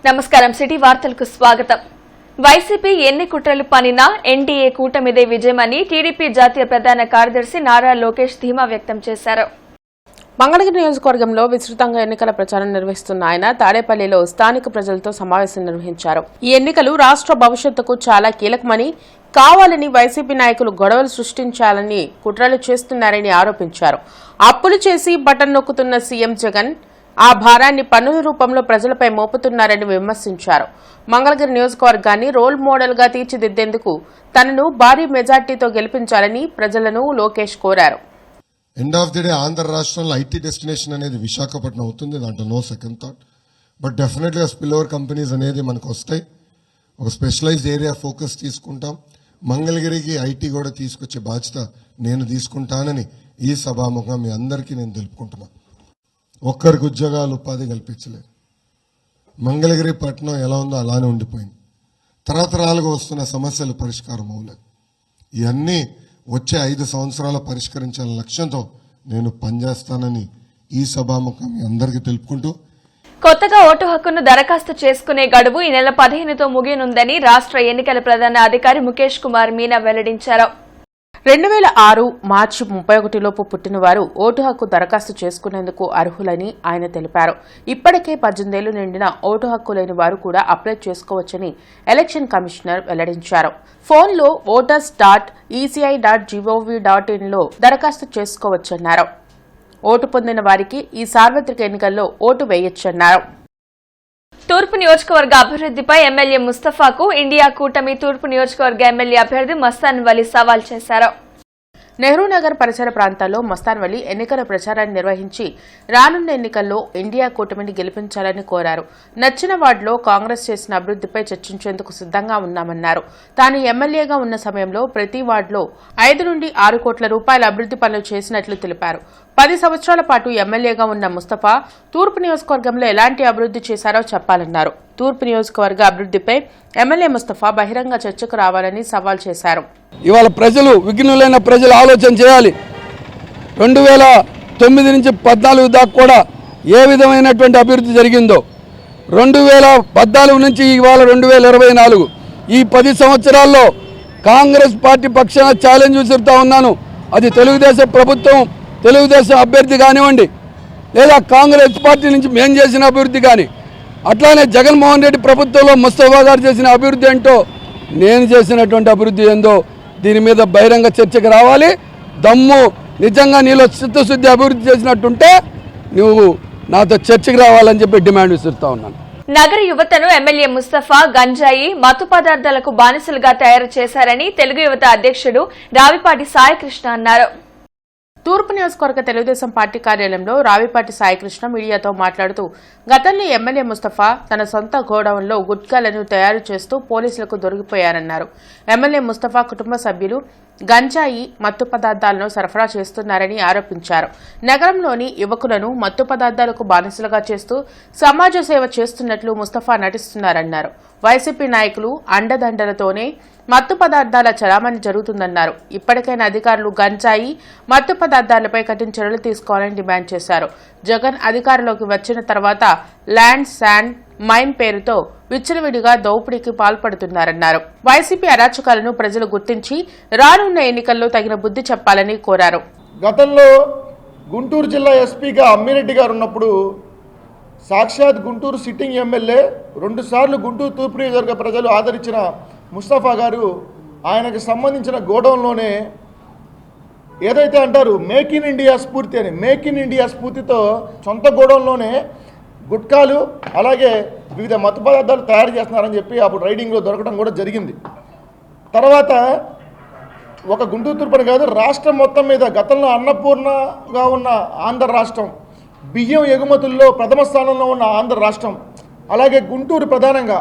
నమస్కారం సిటీ వార్తలకు స్వాగతం. వైసీపీ ఎన్ని కుట్రలు పనినా ఎన్డీఏ కూటమిదే విజయమని టీడీపీ జాతీయ ప్రధాన కార్యదర్శి నారా లోకేష్ ధీమా వ్యక్తం చేశారు. మంగళగిరి నియోజకవర్గంలో విస్తృతంగా ఎన్నికల ప్రచారం నిర్వహిస్తున్న ఆయన తాడేపల్లిలో స్థానిక ప్రజలతో సమావేశం నిర్వహించారు. ఈ ఎన్నికలు రాష్ట్ర భవిష్యత్తుకు చాలా కీలకమని, కావాలని వైసీపీ నాయకులు గొడవలు సృష్టించాలని కుట్రలు చేస్తున్నారని ఆరోపించారు. అప్పులు చేసి బటన్ నొక్కుతున్న సీఎం జగన్ ఆ భారాన్ని పన్నుల రూపంలో ప్రజలపై మోపుతున్నారని విమర్శించారు. మంగళగిరి నియోజకవర్గాన్ని రోల్ మోడల్ గా తీర్చిదిద్దేందుకు తనను భారీ మెజార్టీతో గెలిపించాలని ప్రజలను లోకేష్ కోరారు. End of the day Andhra రాష్ట్రంలో ఐటీ డెస్టినేషన్ అనేది విశాఖపట్నం అవుతుంది, దాంట్లో నో సెకండ్ థాట్. బట్ డెఫినెట్గా స్పిల్ ఓవర్ కంపెనీస్ అనేది మనకు వస్తాయి. ఒక స్పెషలైజ్డ్ ఏరియా ఫోకస్ తీసుకుంటాం. మంగళగిరికి ఐటీ కూడా తీసుకొచ్చే బాధ్యత నేను తీసుకుంటానని ఈ సభాముఖంగా మీ అందరికీ నేను తెలుపుకుంటున్నా. ఒక్కరికి ఉద్యోగాలు ఉపాధి కల్పించలేదు. మంగళగిరి పట్టణం ఎలా ఉందో అలానే ఉండిపోయింది. తరతరాలుగా వస్తున్న సమస్యలు పరిష్కారం అవ్వలేదు. ఇవన్నీ వచ్చే 5 సంవత్సరాల పరిష్కరించాలనే లక్ష్యంతో నేను పనిచేస్తానని ఈ సభాముఖం మీ అందరికీ తెలుపుకుంటూ, కొత్తగా ఓటు హక్కును దరఖాస్తు చేసుకునే గడువు ఈ నెల 15తో ముగియనుందని రాష్ట్ర ఎన్నికల ప్రధాన అధికారి ముఖేష్ కుమార్ మీనా వెల్లడించారు. 2006 మార్చి 31 లోపు పుట్టిన వారు ఓటు హక్కు దరఖాస్తు చేసుకునేందుకు అర్హులని ఆయన తెలిపారు. ఇప్పటికే 18 ఏళ్లు నిండిన ఓటు హక్కు లేని వారు కూడా అప్లై చేసుకోవచ్చని ఎలక్షన్ కమిషనర్ వెల్లడించారు. ఫోన్లో voters.eci.gov.in లో దరఖాస్తు చేసుకోవచ్చన్నారు. ఓటు పొందిన వారికి ఈ సార్వత్రిక ఎన్నికల్లో ఓటు వేయొచ్చన్నారు. తూర్పు నియోజకవర్గ అభివృద్దిపై ఎమ్మెల్యే ముస్తఫాకు ఇండియా కూటమి తూర్పు నియోజకవర్గ ఎమ్మెల్యే అభ్యర్థి మస్తాన్ వలి సవాల్ చేశారు. నెహ్రూ నగర్ పరిసర ప్రాంతాల్లో మస్తాన్ వలి ఎన్నికల ప్రచారాన్ని నిర్వహించి రానున్న ఎన్నికల్లో ఇండియా కూటమిని గెలిపించాలని కోరారు. నచ్చిన వార్డులో కాంగ్రెస్ చేసిన అభివృద్దిపై చర్చించేందుకు సిద్దంగా ఉన్నామన్నారు. తాను ఎమ్మెల్యేగా ఉన్న సమయంలో ప్రతి వార్డులో 5 నుండి 6 కోట్ల రూపాయల అభివృద్ది పనులు చేసినట్లు తెలిపారు. 10 సంవత్సరాల పాటు ఎమ్మెల్యేగా ఉన్న ముస్తఫా తూర్పు నియోజకవర్గంలో ఎలాంటి అభివృద్ది చేశారో చెప్పాలన్నారు. తూర్పు నియోజకవర్గ అభివృద్దిపై ఎమ్మెల్యే ముస్తఫా బహిరంగ చర్చకు రావాలని సవాల్ చేశారు. ఇవాళ ప్రజలు, విఘ్నులైన ప్రజలు ఆలోచన చేయాలి. 2009 నుంచి 14 దాకా కూడా ఏ విధమైనటువంటి అభివృద్ధి జరిగిందో, 2014 నుంచి ఇవాళ 2024 ఈ 10 సంవత్సరాల్లో కాంగ్రెస్ పార్టీ పక్షాన ఛాలెంజ్ విసురుతా ఉన్నాను. అది తెలుగుదేశం ప్రభుత్వం, తెలుగుదేశం అభ్యర్థి కానివ్వండి, లేదా కాంగ్రెస్ పార్టీ నుంచి మేము చేసిన అభివృద్ధి కానీ, అట్లానే జగన్మోహన్ రెడ్డి ప్రభుత్వంలో ముస్తఫా గారు చేసిన అభివృద్ధి ఏంటో, నేను చేసినటువంటి అభివృద్ధి ఏందో దీని మీద బహిరంగ చర్చకు రావాలి. దమ్ము నిజంగా నీలో చిత్తశుద్ధి అభివృద్ధి చేసినట్టుంటే నువ్వు నాతో చర్చకు రావాలని చెప్పి డిమాండ్ విసురుతా ఉన్నాను. నగర యువతను ఎమ్మెల్యే ముస్తఫా గంజాయి, మత్తు పదార్థాలకు బానిసలుగా తయారు చేశారని తెలుగు యువత అధ్యక్షుడు రావిపాటి సాయికృష్ణ అన్నారు. తూర్పు నియోజకవర్గ తెలుగుదేశం పార్టీ కార్యాలయంలో రావిపాటి సాయికృష్ణ మీడియాతో మాట్లాడుతూ, గతంలో ఎమ్మెల్యే ముస్తఫా తన సొంత గోడౌన్లో గుట్కాలను తయారు చేస్తూ పోలీసులకు దొరికిపోయారన్నారు. ఎమ్మెల్యే ముస్తఫా కుటుంబ సభ్యులు గంజాయి, మత్తు పదార్థాలను సరఫరా చేస్తున్నారని ఆరోపించారు. నగరంలోని యువకులను మత్తు పదార్థాలకు బానిసలుగా చేస్తూ సమాజ సేవ చేస్తున్నట్లు ముస్తఫా నటిస్తున్నారన్నారు. వైసీపీ నాయకులు అండదండలతోనే మత్తు పదార్థాల చలామణి జరుగుతుందన్నారు. ఇప్పటికైనా అధికారులు గంజాయి, మత్తు పదార్థాలపై కఠిన చర్యలు తీసుకోవాలని డిమాండ్ చేశారు. జగన్ అధికారంలోకి వచ్చిన తర్వాత ల్యాండ్, శాండ్, మైన్ పేరుతో విచ్చలవిడిగా దోపిడీకి పాల్పడుతున్నారన్నారు. వైసీపీ అరాచకాలను ప్రజలు గుర్తించి రానున్న ఎన్నికల్లో తగిన బుద్ధి చెప్పాలని కోరారు. గతంలో గుంటూరు జిల్లా ఎస్పీగా అమ్మిరెడ్డి గారు ఉన్నప్పుడు సాక్షాత్ గుంటూరు సిట్టింగ్ ఎమ్మెల్యే, 2 సార్లు గుంటూరు తూర్పు నియోజకవర్గ ప్రజలు ఆదరించిన ముస్తఫా గారు ఆయనకు సంబంధించిన గోడౌన్లోనే ఏదైతే అంటారు మేక్ ఇన్ ఇండియా స్ఫూర్తి అని, మేక్ ఇన్ ఇండియా స్ఫూర్తితో సొంత గోడౌన్లోనే గుట్కాలు అలాగే వివిధ మత్తు పదార్థాలు తయారు చేస్తున్నారని చెప్పి అప్పుడు రైడింగ్లో దొరకడం కూడా జరిగింది. తర్వాత ఒక గుంటూరు తూర్పుని కాదు, రాష్ట్రం మొత్తం మీద గతంలో అన్నపూర్ణగా ఉన్న ఆంధ్ర రాష్ట్రం, బియ్యం ఎగుమతుల్లో ప్రథమ స్థానంలో ఉన్న ఆంధ్ర రాష్ట్రం, అలాగే గుంటూరు ప్రధానంగా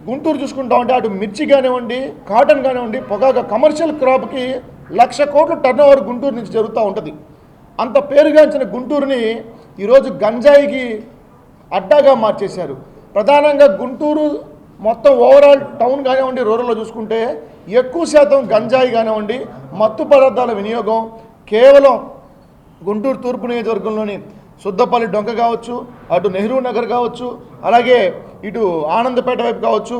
గుంటూరు చూసుకుంటా ఉంటే అటు మిర్చి కానివ్వండి, కాటన్ కానివ్వండి, పొగాకు కమర్షియల్ క్రాప్కి 1,00,000 కోట్ల టర్నోవర్ గుంటూరు నుంచి జరుగుతూ ఉంటుంది. అంత పేరుగాంచిన గుంటూరుని ఈరోజు గంజాయికి అడ్డాగా మార్చేశారు. ప్రధానంగా గుంటూరు మొత్తం ఓవరాల్ టౌన్ కానివ్వండి, రూరల్లో చూసుకుంటే ఎక్కువ శాతం గంజాయి కానివ్వండి, మత్తు పదార్థాల వినియోగం కేవలం గుంటూరు తూర్పు నియోజకవర్గంలోని సుద్దపల్లి డొంక కావచ్చు, అటు నెహ్రూ నగర్ కావచ్చు, అలాగే ఇటు ఆనందపేట వైపు కావచ్చు,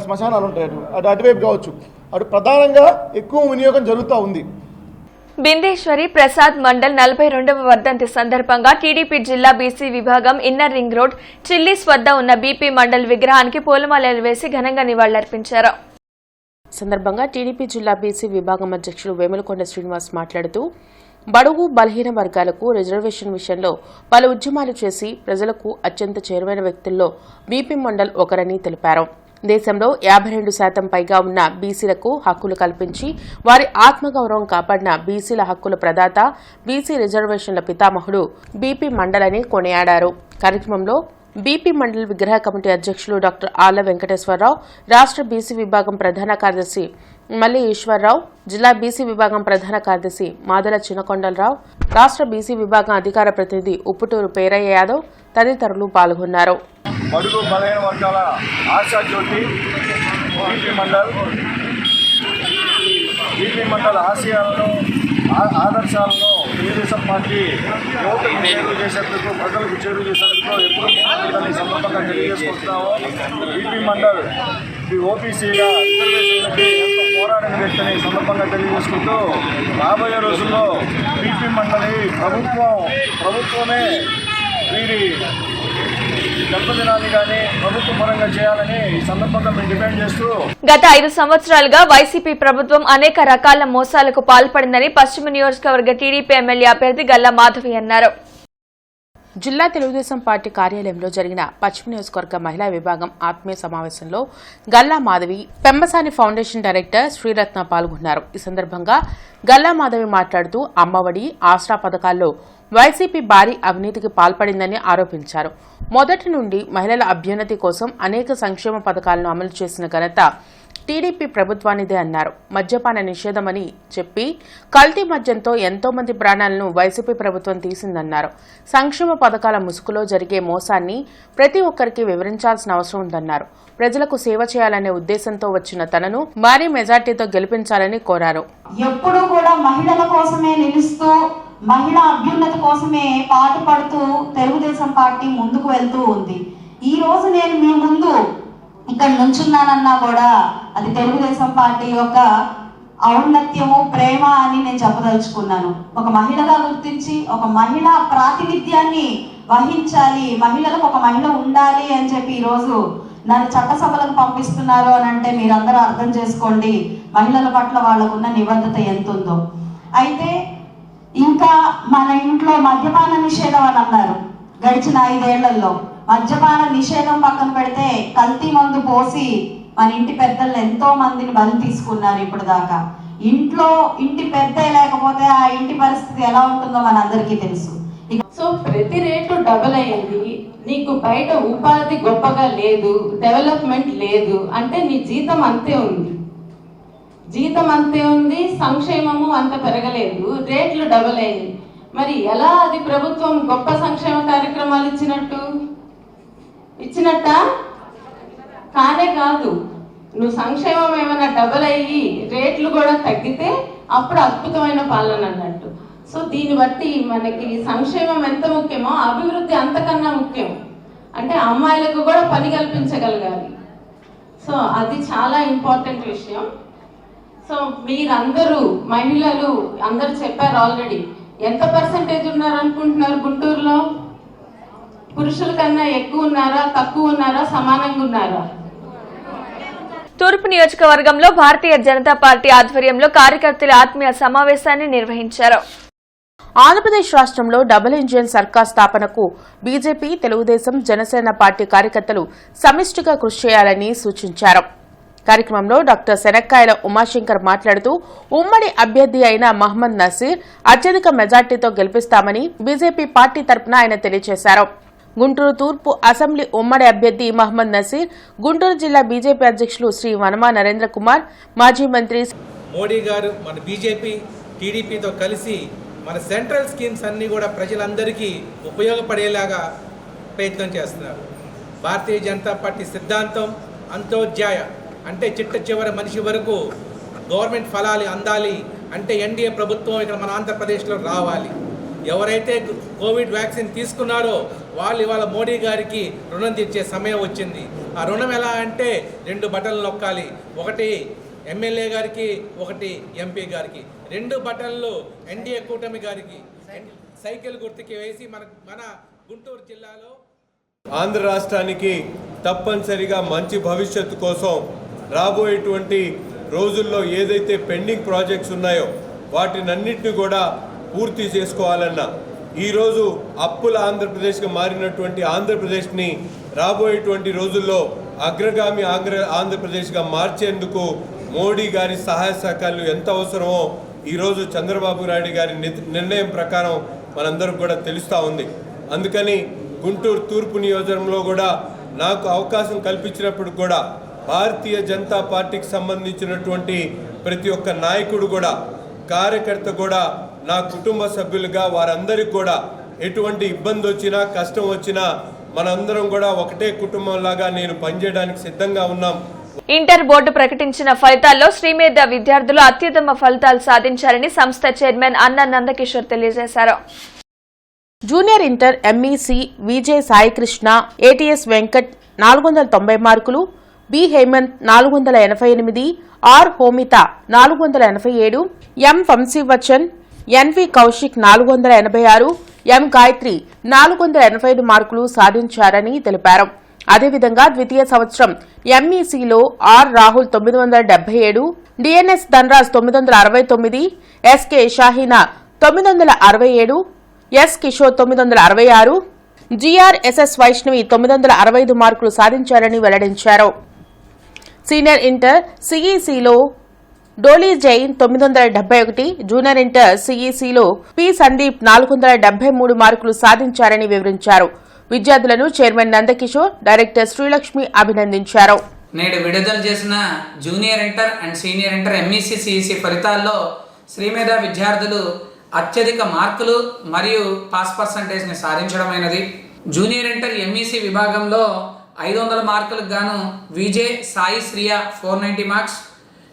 శ్మశానాలు ఉంటాయి అటువైపు కావచ్చు, అటు ప్రధానంగా ఎక్కువ వినియోగం జరుగుతూ ఉంది. బిందేశ్వరి ప్రసాద్ మండల్ 42వ వర్ధంతి సందర్భంగా టీడీపీ జిల్లా బీసీ విభాగం ఇన్నర్ రింగ్ రోడ్ చిల్లీస్ వద్ద ఉన్న బీపీ మండల్ విగ్రహానికి పూలమాలలు వేసి ఘనంగా నివాళులర్పించారు. సందర్భంగా టీడీపీ జిల్లా బీసీ విభాగం అధ్యక్షులు వేములకొండ శ్రీనివాస్ మాట్లాడుతూ బడుగు బలహీన వర్గాలకు రిజర్వేషన్ విషయంలో పలు ఉద్యమాలు చేసి ప్రజలకు అత్యంత చేరువైన వ్యక్తుల్లో బీపీ మండల్ ఒకరని తెలిపారు. దేశంలో 52% పైగా ఉన్న బీసీలకు హక్కులు కల్పించి వారి ఆత్మగౌరవం కాపాడిన బీసీల హక్కుల ప్రదాత, బీసీ రిజర్వేషన్ల పితామహుడు బీపీ మండల్ అని కొనియాడారు. కార్యక్రమంలో బీపీ మండల్ విగ్రహ కమిటీ అధ్యక్షులు డాక్టర్ ఆళ్ల వెంకటేశ్వరరావు, రాష్ట్ర బీసీ విభాగం ప్రధాన కార్యదర్శి మల్లి ఈశ్వరరావు, జిల్లా బీసీ విభాగం ప్రధాన కార్యదర్శి మాదల చిన్నకొండలరావు, రాష్ట్ర బీసీ విభాగం అధికార ప్రతినిధి ఉప్పుటూరు పేరయ్య యాదవ్ తదితరులు పాల్గొన్నారు. బడుగు బలహీన వర్గాల ఆశాజ్యోతి బీపీ మండల్ ఆశయాలను ఆదర్శాలను తెలుగుదేశం పార్టీ యువతకు చేరువ చేసేందుకు, ప్రజలకు చేరువ చేసేందుకు ఎప్పుడు ముందుంటుందని సందర్భంగా తెలియజేసుకుంటున్నాము. బీపీ మండల్ ఓబీసీగా రిజర్వేషన్లకి ఎంతో పోరాడిన వ్యక్తిని సందర్భంగా తెలియజేసుకుంటూ రాబోయే రోజుల్లో బీపీ మండలి ప్రభుత్వమే వీరి జన్మదినాన్ని కానీ ప్రభుత్వ పరంగా చేయాలని ఈ సందర్భంగా మేము డిమాండ్ చేస్తూ గత 5 సంవత్సరాలుగా వైసీపీ ప్రభుత్వం అనేక రకాల మోసాలకు పాల్పడిందని పశ్చిమ నియోజకవర్గ టీడీపీ ఎమ్మెల్యే అభ్యర్థి గల్లా మాధవి అన్నారు. జిల్లా తెలుగుదేశం పార్టీ కార్యాలయంలో జరిగిన పశ్చిమ నియోజకవర్గ మహిళా విభాగం ఆత్మీయ సమావేశంలో గల్లా మాధవి, పెంబసాని ఫౌండేషన్ డైరెక్టర్ శ్రీరత్న పాల్గొన్నారు. ఈ సందర్భంగా గల్లా మాధవి మాట్లాడుతూ అమ్మఒడి, ఆసరా పథకాల్లో వైసీపీ భారీ అవినీతికి పాల్పడిందని ఆరోపించారు. మొదటి నుండి మహిళల అభ్యున్నతి కోసం అనేక సంక్షేమ పథకాలను అమలు చేసిన ఘనత టీడీపీ ప్రభుత్వానిదే అన్నారు. మద్యపాన నిషేధమని చెప్పి కల్తీ మద్యంతో ఎంతో మంది ప్రాణాలను వైసీపీ ప్రభుత్వం తీసిందన్నారు. సంక్షేమ పథకాల ముసుగులో జరిగే మోసాన్ని ప్రతి ఒక్కరికి వివరించాల్సిన అవసరం ఉందన్నారు. ప్రజలకు సేవ చేయాలనే ఉద్దేశంతో వచ్చిన తనను భారీ మెజార్టీతో గెలిపించాలని కోరారు. ఎప్పుడూ కూడా మహిళల కోసమే నిలుస్తూ, మహిళా అభ్యున్నతి కోసమే పాటుపడుతూ తెలుగుదేశం పార్టీ ముందుకు వెళ్తూ ఉంది. ఈ రోజు నేను మీ ముందు ఇక్కడ నుంచున్నానన్నా కూడా అది తెలుగుదేశం పార్టీ యొక్క ఔన్నత్యము, ప్రేమ అని నేను చెప్పదలుచుకున్నాను. ఒక మహిళగా గుర్తించి ఒక మహిళా ప్రాతినిధ్యాన్ని వహించాలి, మహిళలకు ఒక మహిళ ఉండాలి అని చెప్పి ఈరోజు నన్ను చట్టసభలకు పంపిస్తున్నారు అని అంటే మీరందరూ అర్థం చేసుకోండి మహిళల పట్ల వాళ్ళకున్న నిబద్ధత ఎంత ఉందో. అయితే ఇంకా మన ఇంట్లో మద్యపాన నిషేధం అని అన్నారు. గడిచిన 5 ఏళ్లలో మద్యపాన నిషేధం పక్కన పెడితే కల్తీ మందు పోసి మన ఇంటి పెద్దలు ఎంతో మందిని బలి తీసుకున్నారు. ఇప్పుడు దాకా ఇంటి పెద్ద లేకపోతే ఆ ఇంటి పరిస్థితి ఎలా ఉంటుందో మనందరికీ తెలుసు. సో ప్రతి రేటు డబుల్ అయింది. నీకు బయట ఉపాధి గొప్పగా లేదు, డెవలప్మెంట్ లేదు అంటే నీ జీతం అంతే ఉంది. సంక్షేమము అంత పెరగలేదు, రేట్లు డబుల్ అయింది. మరి ఎలా అది ప్రభుత్వం గొప్ప సంక్షేమ కార్యక్రమాలు ఇచ్చినట్ట కానే కాదు. నువ్వు సంక్షేమం ఏమైనా డబుల్ అయ్యి రేట్లు కూడా తగ్గితే అప్పుడు అద్భుతమైన పాలన అన్నట్టు. సో దీన్ని బట్టి మనకి సంక్షేమం ఎంత ముఖ్యమో అభివృద్ధి అంతకన్నా ముఖ్యం. అంటే అమ్మాయిలకు కూడా పని కల్పించగలగాలి. సో అది చాలా ఇంపార్టెంట్ విషయం. సో మీరందరూ మహిళలు అందరూ చెప్పారు ఆల్రెడీ. ఎంత పర్సెంటేజ్ ఉన్నారు అనుకుంటున్నారు గుంటూరులో? పురుషుల కన్నా ఎక్కువ ఉన్నారా, తక్కువ ఉన్నారా, సమానంగా ఉన్నారా? తూర్పు నియోజకవర్గంలో భారతీయ జనతా పార్టీ ఆధ్వర్యంలో కార్యకర్తల ఆత్మీయ సమావేశాన్ని నిర్వహించారు. ఆంధ్రప్రదేశ్ రాష్ట్రంలో డబుల్ ఇంజిన్ సర్కార్ స్థాపనకు బీజేపీ, తెలుగుదేశం, జనసేన పార్టీ కార్యకర్తలు సమిష్టిగా కృషి చేయాలని సూచించారు. కార్యక్రమంలో డాక్టర్ శనక్కాయల ఉమాశంకర్ మాట్లాడుతూ ఉమ్మడి అభ్యర్థి అయిన మహమ్మద్ నసీర్ అత్యధిక మెజార్టీతో గెలిపిస్తామని బీజేపీ పార్టీ తరపున ఆయన తెలియజేశారు. గుంటూరు తూర్పు అసెంబ్లీ ఉమ్మడి అభ్యర్థి మహమ్మద్ నసీర్, గుంటూరు జిల్లా బీజేపీ అధ్యక్షులు శ్రీ వనమా నరేంద్ర కుమార్, మాజీ మంత్రి మోడీ గారు మన బీజేపీ, టీడీపీతో కలిసి మన సెంట్రల్ స్కీమ్స్ అన్నీ కూడా ప్రజలందరికీ ఉపయోగపడేలాగా ప్రయత్నం చేస్తున్నారు. భారతీయ జనతా పార్టీ సిద్ధాంతం అంత్యోదయ అంటే చిట్ట చివరి మనిషి వరకు గవర్నమెంట్ ఫలాలు అందాలి అంటే ఎన్డీఏ ప్రభుత్వం ఇక్కడ మన ఆంధ్రప్రదేశ్లో రావాలి. ఎవరైతే కోవిడ్ వ్యాక్సిన్ తీసుకున్నారో వాళ్ళు ఇవాళ మోడీ గారికి రుణం తీర్చే సమయం వచ్చింది. ఆ రుణం ఎలా అంటే 2 బటన్లు నొక్కాలి, ఒకటి ఎమ్మెల్యే గారికి, ఒకటి ఎంపీ గారికి. 2 బటన్లు ఎన్డీఏ కూటమి గారికి సైకిల్ గుర్తుకి వేసి మన గుంటూరు జిల్లాలో ఆంధ్ర రాష్ట్రానికి తప్పనిసరిగా మంచి భవిష్యత్తు కోసం రాబోయేటువంటి రోజుల్లో ఏదైతే పెండింగ్ ప్రాజెక్ట్స్ ఉన్నాయో వాటినన్నింటినీ కూడా పూర్తి చేసుకోవాలన్నా, ఈరోజు అప్పుల ఆంధ్రప్రదేశ్గా మారినటువంటి ఆంధ్రప్రదేశ్ని రాబోయేటువంటి రోజుల్లో అగ్రగామి ఆంధ్రప్రదేశ్గా మార్చేందుకు మోడీ గారి సహాయ సహకారాలు ఎంత అవసరమో ఈరోజు చంద్రబాబు నాయుడు గారి నిర్ణయం ప్రకారం మనందరికి కూడా తెలుస్తూ ఉంది. అందుకని గుంటూరు తూర్పు నియోజకవర్గంలో కూడా నాకు అవకాశం కల్పించినప్పుడు కూడా భారతీయ జనతా పార్టీకి సంబంధించినటువంటి ప్రతి ఒక్క నాయకుడు కూడా, కార్యకర్త కూడా, నా కుటుంబ సభ్యులుగా వారందరికీ కూడా ఎటువంటి ఇబ్బంది వచ్చినా కష్టం వచ్చినా మనందరం కూడా ఒకటే కుటుంబంలాగా నేను పనిచేయడానికి సిద్ధంగా ఉన్నాం. ఇంటర్ బోర్డు ప్రకటించిన ఫలితాల్లో శ్రీమేధ విద్యార్థులు అత్యుత్తమ ఫలితాలు సాధించారని సంస్థ చైర్మన్ అన్న నందకిషోర్ తెలియజేశారు. Junior inter MEC Vijay Saikrishna, ATS Venkat 490 మార్కులు, B Hemanth 488, R Homitha 487, M Vamshivachan, NV Kaushik 486, M Gayathri 485 మార్కులు సాధించారని తెలిపారు. అదేవిధంగా ద్వితీయ సంవత్సరం ఎంఈసీలో R Rahul 977, DNS Dhanaraj 969, SK Shaheena 967, S Kishore 966, GRSS Vaishnavi 965 మార్కులు సాధించారని వెల్లడించారు. సీనియర్ ఇంటర్ సిఈసిలో డోలీ జైన్ 971, జూనియర్ ఇంటర్ సిఈసిలో పి సందీప్ 473 మార్కులు సాధించారని వివరించారు. విద్యార్థులను చైర్మన్ నందకిషోర్, డైరెక్టర్ శ్రీలక్ష్మి అభినందించారు. నేడు విడుదల చేసిన junior inter and senior inter MEC CEC ఫలితాల్లో శ్రీమేధ విద్యార్థులు అత్యధిక మార్కులు మరియు పాస్ పర్సంటేజ్ని సాధించడమైనది. జూనియర్ ఇంటర్ ఎంఈసీ విభాగంలో 500 మార్కులకు గాను Vijay Sai Sriya 490 marks,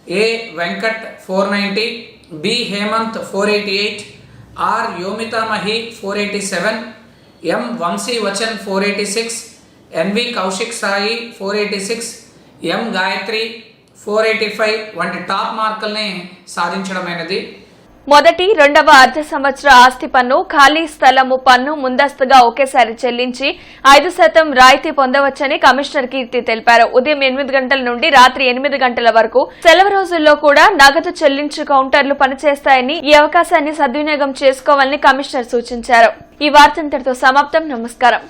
A Venkat 490, B Hemanth 488, R Yomithamahi 487, M Vamshi Vachan 486, NV Kaushik Sai 486, M Gayathri 485 వంటి టాప్ మార్కుల్ని సాధించడమైనది. మొదటి, రెండవ అర్ధ సంవత్సర ఆస్తి పన్ను, ఖాళీ స్థలము పన్ను ముందస్తుగా ఒకేసారి చెల్లించి 5% రాయితీ పొందవచ్చని కమిషనర్ కీర్తి తెలిపారు. ఉదయం 8 గంటల నుండి రాత్రి 8 గంటల వరకు సెలవు రోజుల్లో కూడా నగదు చెల్లించు కౌంటర్లు పనిచేస్తాయని, ఈ అవకాశాన్ని సద్వినియోగం చేసుకోవాలని కమిషనర్ సూచించారు. ఈ వార్త ఇంతటితో సమాప్తం. నమస్కారం.